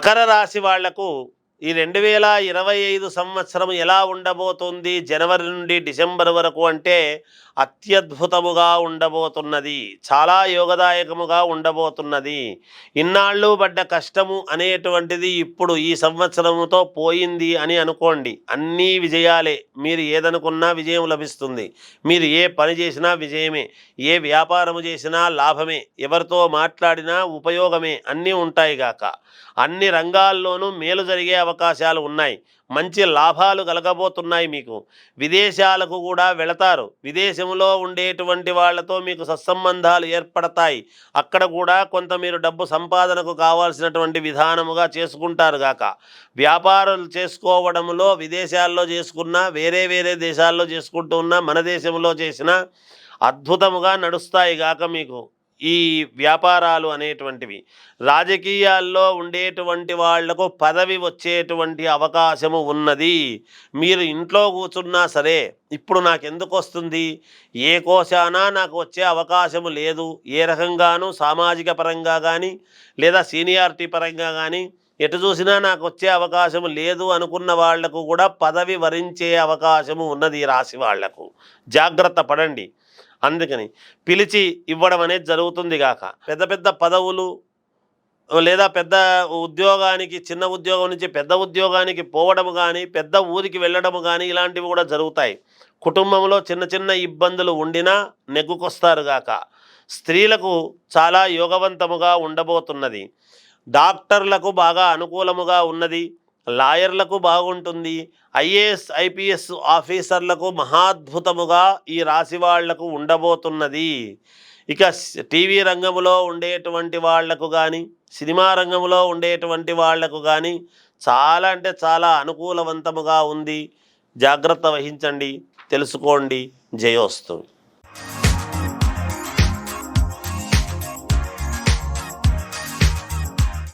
మకర రాశి వాళ్లకు ఈ 2025 సంవత్సరం ఎలా ఉండబోతుంది జనవరి నుండి డిసెంబర్ వరకు అంటే అత్యద్భుతముగా ఉండబోతున్నది. చాలా యోగదాయకముగా ఉండబోతున్నది. ఇన్నాళ్ళు పడ్డ కష్టము అనేటువంటిది ఇప్పుడు ఈ సంవత్సరముతో పోయింది అని అనుకోండి. అన్నీ విజయాలే. మీరు ఏదనుకున్నా విజయం లభిస్తుంది. మీరు ఏ పని చేసినా విజయమే. ఏ వ్యాపారము చేసినా లాభమే. ఎవరితో మాట్లాడినా ఉపయోగమే. అన్నీ ఉంటాయి గాక. అన్ని రంగాల్లోనూ మేలు జరిగే అవకాశాలు ఉన్నాయి. మంచి లాభాలు కలగబోతున్నాయి. మీకు విదేశాలకు కూడా వెళతారు. విదేశంలో ఉండేటువంటి వాళ్ళతో మీకు సత్సంబంధాలు ఏర్పడతాయి. అక్కడ కూడా కొంత మీరు డబ్బు సంపాదనకు కావాల్సినటువంటి విధానముగా చేసుకుంటారు గాక. వ్యాపారాలు చేసుకోవడంలో విదేశాల్లో చేసుకున్నా, వేరే వేరే దేశాల్లో చేసుకుంటూ ఉన్నా, మన దేశంలో చేసినా అద్భుతముగా నడుస్తాయి గాక. మీకు ఈ వ్యాపారాలు అనేటువంటివి రాజకీయాల్లో ఉండేటువంటి వాళ్లకు పదవి వచ్చేటువంటి అవకాశము ఉన్నది. మీరు ఇంట్లో కూర్చున్నా సరే ఇప్పుడు నాకు ఎందుకు వస్తుంది, ఏ కోశానా నాకు వచ్చే అవకాశము లేదు, ఏ రకంగానూ సామాజిక పరంగా కానీ లేదా సీనియారిటీ పరంగా కానీ ఎటు చూసినా నాకు వచ్చే అవకాశం లేదు అనుకున్న వాళ్లకు కూడా పదవి వరించే అవకాశము ఉన్నది. ఈ రాశి వాళ్లకు జాగ్రత్త పడండి. అందుకని పిలిచి ఇవ్వడం అనేది జరుగుతుంది గాక. పెద్ద పెద్ద పదవులు లేదా పెద్ద ఉద్యోగానికి, చిన్న ఉద్యోగం నుంచి పెద్ద ఉద్యోగానికి పోవడం కానీ, పెద్ద ఊరికి వెళ్ళడం కానీ ఇలాంటివి కూడా జరుగుతాయి. కుటుంబంలో చిన్న చిన్న ఇబ్బందులు ఉండినా నెగ్గుకొస్తారు గాక. స్త్రీలకు చాలా యోగవంతముగా ఉండబోతున్నది. డాక్టర్లకు బాగా అనుకూలముగా ఉన్నది. లాయర్లకు బాగుంటుంది. ఐఏఎస్ ఐపీఎస్ ఆఫీసర్లకు మహాద్భుతముగా ఈ రాశి వాళ్లకు ఉండబోతున్నది. ఇక టీవీ రంగంలో ఉండేటువంటి వాళ్లకు కానీ, సినిమా రంగంలో ఉండేటువంటి వాళ్లకు కానీ చాలా అంటే చాలా అనుకూలవంతముగా ఉంది. జాగ్రత్త వహించండి, తెలుసుకోండి. జయోస్తు.